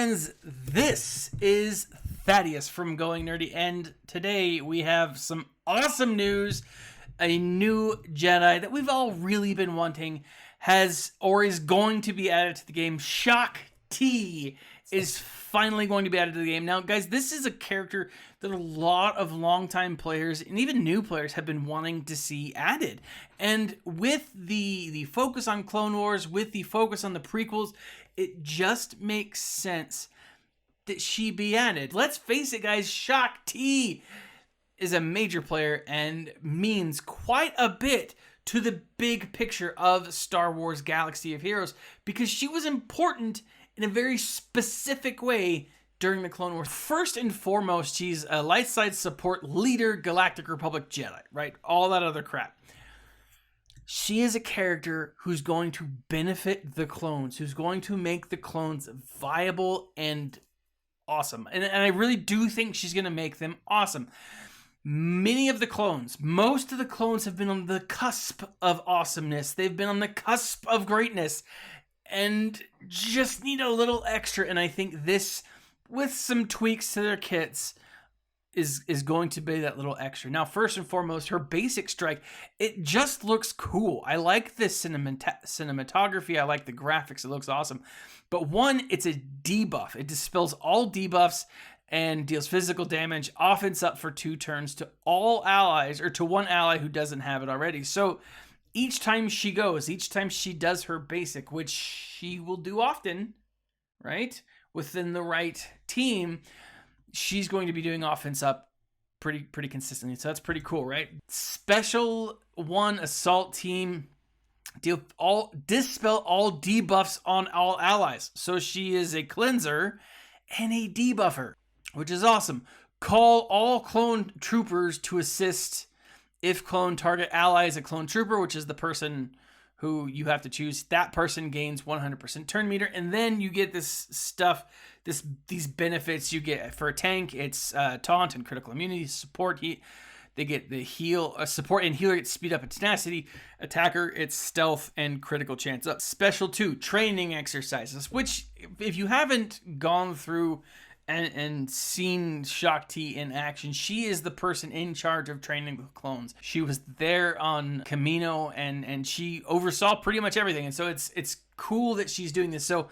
friends, this is Thaddeus from Going Nerdy, and today we have some awesome news. A new Jedi that we've all really been wanting is going to be added to the game. Shaak Ti is finally going to be added to the game. Now, guys, this is a character that a lot of longtime players and even new players have been wanting to see added. And with the focus on Clone Wars, with the focus on the prequels, it just makes sense that she be added. Let's face it, guys, Shaak Ti is a major player and means quite a bit to the big picture of Star Wars Galaxy of Heroes because she was important in a very specific way during the Clone Wars. First and foremost, she's a light side support leader, Galactic Republic Jedi, right? All that other crap. She is a character who's going to benefit the clones, who's going to make the clones viable and awesome. And I really do think she's going to make them awesome. Many of the clones, most of the clones have been on the cusp of awesomeness. They've been on the cusp of greatness and just need a little extra. And I think this, with some tweaks to their kits, is going to be that little extra. Now, first and foremost, her basic strike, it just looks cool. I like the cinematography. I like the graphics. It looks awesome. But one, it's a debuff. It dispels all debuffs and deals physical damage, offense up for 2 turns to all allies, or to one ally who doesn't have it already. So each time she does her basic, which she will do often, right? Within the right team, she's going to be doing offense up pretty consistently. So that's pretty cool, right? Special 1 assault team, dispel all debuffs on all allies. So she is a cleanser and a debuffer, which is awesome. Call all clone troopers to assist if clone target ally is a clone trooper, which is the person who you have to choose. That person gains 100% turn meter, and then you get this stuff, these benefits you get for a tank. It's taunt and critical immunity, support. They get the heal, support and healer gets speed up and tenacity. Attacker, it's stealth and critical chance up. Special 2, training exercises, which if you haven't gone through and seen Shaak Ti in action, she is the person in charge of training the clones. She was there on Kamino and she oversaw pretty much everything. And so it's cool that she's doing this. So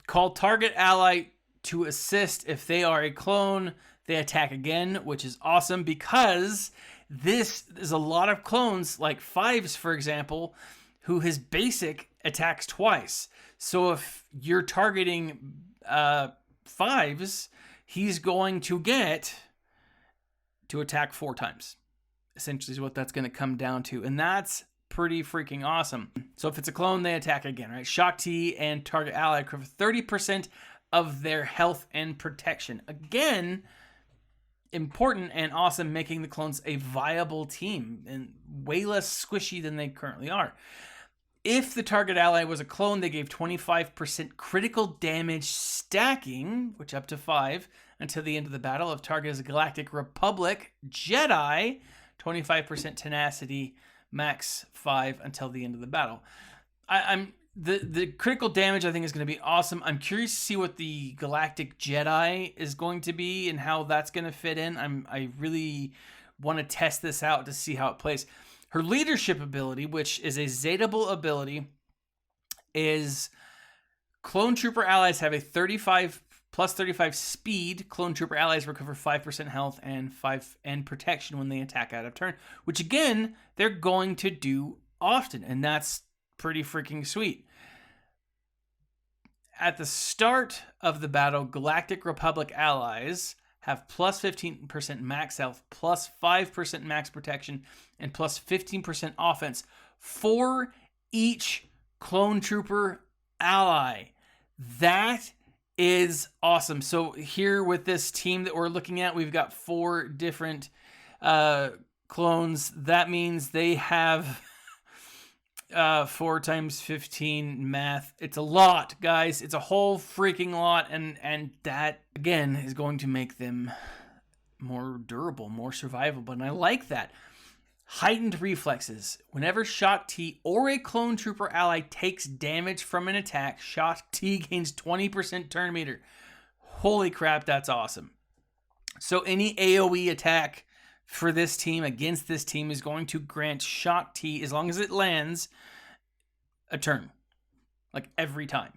call target ally to assist. If they are a clone, they attack again, which is awesome because this is a lot of clones, like Fives, for example, who his basic attacks twice. So if you're targeting Fives, he's going to get to attack 4 times. Essentially is what that's going to come down to. And that's pretty freaking awesome. So if it's a clone, they attack again, right? Shaak Ti and target ally cover 30% of their health and protection. Again, important and awesome, making the clones a viable team and way less squishy than they currently are. If the target ally was a clone, they gave 25% critical damage stacking, which up to 5 until the end of the battle. If target is a Galactic Republic Jedi, 25% tenacity, max 5 until the end of the battle. The critical damage I think is going to be awesome. I'm curious to see what the Galactic Jedi is going to be and how that's going to fit in. I really want to test this out to see how it plays. Her leadership ability, which is a Zeta-able ability, is clone trooper allies have a 35 speed. Clone trooper allies recover 5% health and protection when they attack out of turn, which again, they're going to do often, and that's pretty freaking sweet. At the start of the battle, Galactic Republic allies have plus 15% max health, plus 5% max protection, and plus 15% offense for each clone trooper ally. That is awesome. So here with this team that we're looking at, we've got 4 different clones. That means they have 4 times 15 math. It's a lot, guys. It's a whole freaking lot. And that, again, is going to make them more durable, more survivable. And I like that. Heightened reflexes. Whenever Shaak Ti or a clone trooper ally takes damage from an attack, Shaak Ti gains 20% turn meter. Holy crap, that's awesome. So any AoE attack for this team, against this team, is going to grant Shaak Ti, as long as it lands, a turn. Like every time.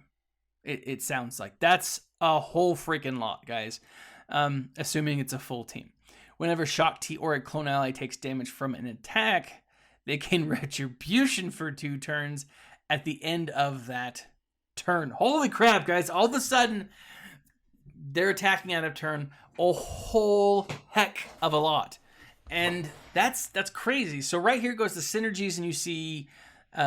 It sounds like. That's a whole freaking lot, guys. Assuming it's a full team. Whenever Shaak Ti or a clone ally takes damage from an attack, they gain retribution for 2 turns at the end of that turn. Holy crap, guys. All of a sudden, they're attacking out of turn a whole heck of a lot. And that's crazy. So right here goes the synergies, and you see,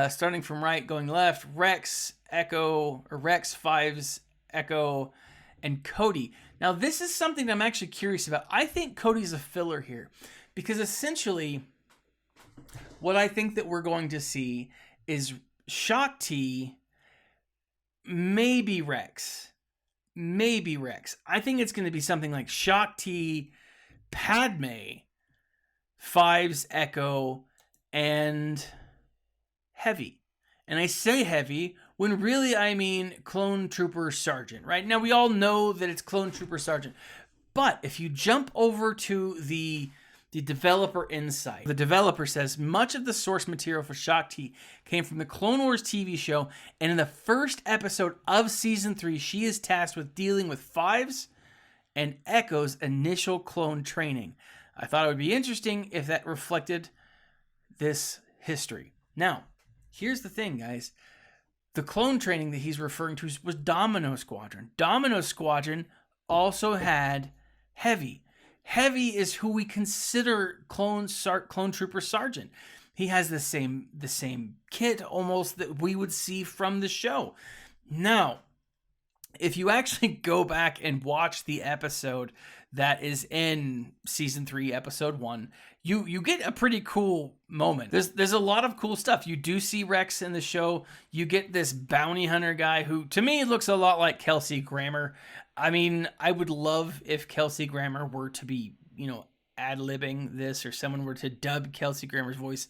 starting from right, going left, Rex, Echo, or Rex, Fives, Echo, and Cody. Now, this is something that I'm actually curious about. I think Cody's a filler here, because essentially what I think that we're going to see is Shaak Ti, maybe Rex. Maybe Rex. I think it's going to be something like Shaak Ti, Padme, Fives, Echo, and Heavy. And I say Heavy when really I mean Clone Trooper Sergeant, right? Now, we all know that it's Clone Trooper Sergeant. But if you jump over to the developer insight, the developer says much of the source material for Shaak Ti came from the Clone Wars TV show, and in the first episode of Season 3, she is tasked with dealing with Fives and Echo's initial clone training. I thought it would be interesting if that reflected this history. Now, here's the thing, guys. The clone training that he's referring to was Domino Squadron. Domino Squadron also had Heavy. Heavy is who we consider Clone Trooper Sergeant. He has the same kit almost that we would see from the show. Now, if you actually go back and watch the episode that is in Season 3, Episode 1, you get a pretty cool moment. There's a lot of cool stuff. You do see Rex in the show. You get this bounty hunter guy who, to me, looks a lot like Kelsey Grammer. I mean, I would love if Kelsey Grammer were to be, ad-libbing this, or someone were to dub Kelsey Grammer's voice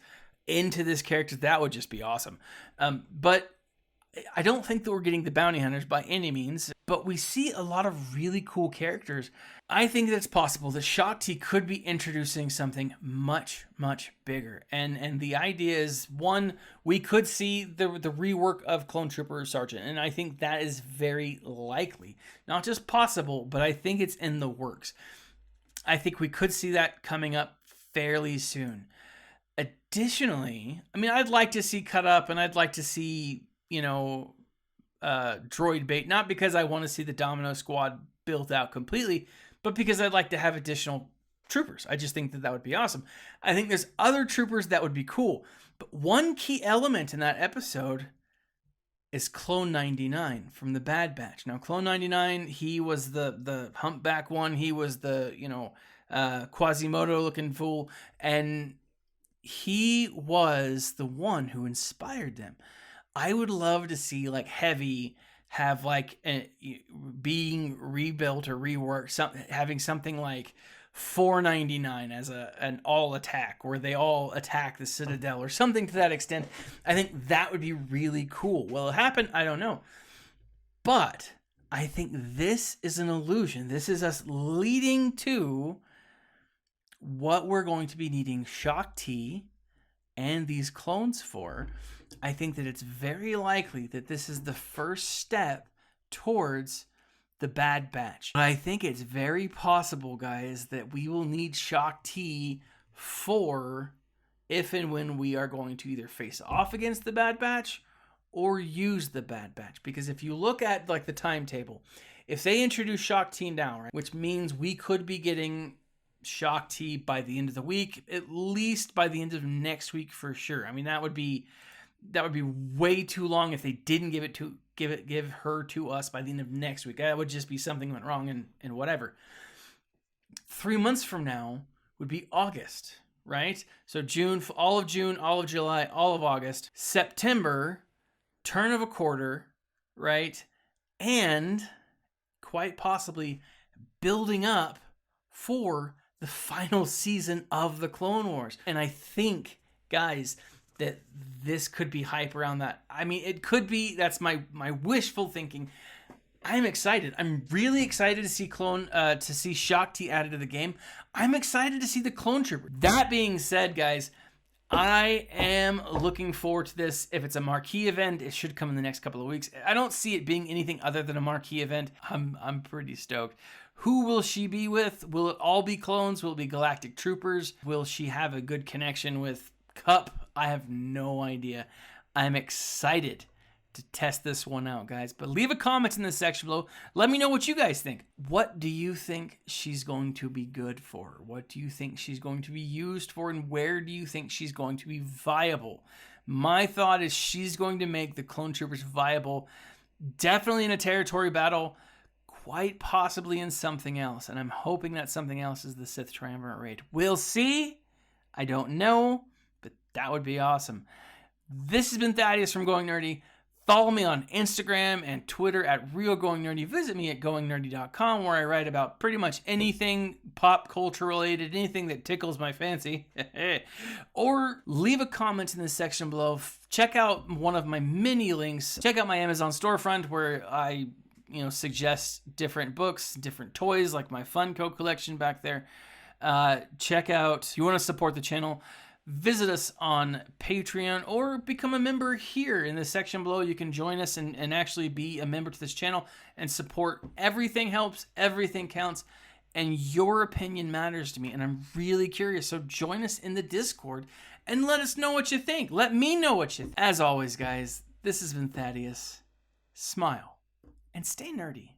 into this character. That would just be awesome. But I don't think that we're getting the bounty hunters by any means, but we see a lot of really cool characters. I think that it's possible that Shaak Ti could be introducing something much, much bigger. And the idea is, one, we could see the rework of Clone Trooper Sergeant, and I think that is very likely. Not just possible, but I think it's in the works. I think we could see that coming up fairly soon. Additionally, I mean, I'd like to see Cut Up, and I'd like to see droid bait, not because I want to see the Domino Squad built out completely, but because I'd like to have additional troopers. I just think that would be awesome. I think there's other troopers that would be cool, but one key element in that episode is Clone 99 from the Bad Batch. Now, Clone 99, he was the humpback one. He was the Quasimodo looking fool, and he was the one who inspired them. I would love to see Heavy have being rebuilt or reworked, having something like 499 as an all attack, where they all attack the Citadel or something to that extent. I think that would be really cool. Will it happen? I don't know. But I think this is an illusion. This is us leading to what we're going to be needing Shaak Ti and these clones for. I think that it's very likely that this is the first step towards the Bad Batch. But I think it's very possible, guys, that we will need Shaak Ti for if and when we are going to either face off against the Bad Batch or use the Bad Batch. Because if you look at the timetable, if they introduce Shaak Ti now, right, which means we could be getting Shaak Ti by the end of the week, at least by the end of next week for sure. I mean, that would be way too long if they didn't give her to us by the end of next week. That would just be something went wrong and whatever. 3 months from now would be August, right? So June, all of July, all of August, September, turn of a quarter, right? And quite possibly building up for the final season of the Clone Wars. And I think, guys, that this could be hype around that. I mean, it could be, that's my wishful thinking. I'm excited. I'm really excited to see Shaak Ti added to the game. I'm excited to see the Clone Trooper. That being said, guys, I am looking forward to this. If it's a marquee event, it should come in the next couple of weeks. I don't see it being anything other than a marquee event. I'm pretty stoked. Who will she be with? Will it all be clones? Will it be Galactic Troopers? Will she have a good connection with Cup? I have no idea. I'm excited to test this one out, guys. But leave a comment in the section below. Let me know what you guys think. What do you think she's going to be good for? What do you think she's going to be used for? And where do you think she's going to be viable? My thought is she's going to make the Clone Troopers viable, definitely in a territory battle, quite possibly in something else. And I'm hoping that something else is the Sith Triumvirate raid. We'll see. I don't know, but that would be awesome. This has been Thaddeus from Going Nerdy. Follow me on Instagram and Twitter at RealGoingNerdy. Visit me at goingnerdy.com, where I write about pretty much anything pop culture related, anything that tickles my fancy. Or leave a comment in the section below. Check out one of my many links. Check out my Amazon storefront, where I suggest different books, different toys, like my Funko collection back there. Check out, if you want to support the channel, visit us on Patreon or become a member here in the section below. You can join us and actually be a member to this channel and support. Everything helps, everything counts, and your opinion matters to me, and I'm really curious. So join us in the Discord and let us know what you think. Let me know what you think. As always, guys, this has been Thaddeus. Smile and stay nerdy.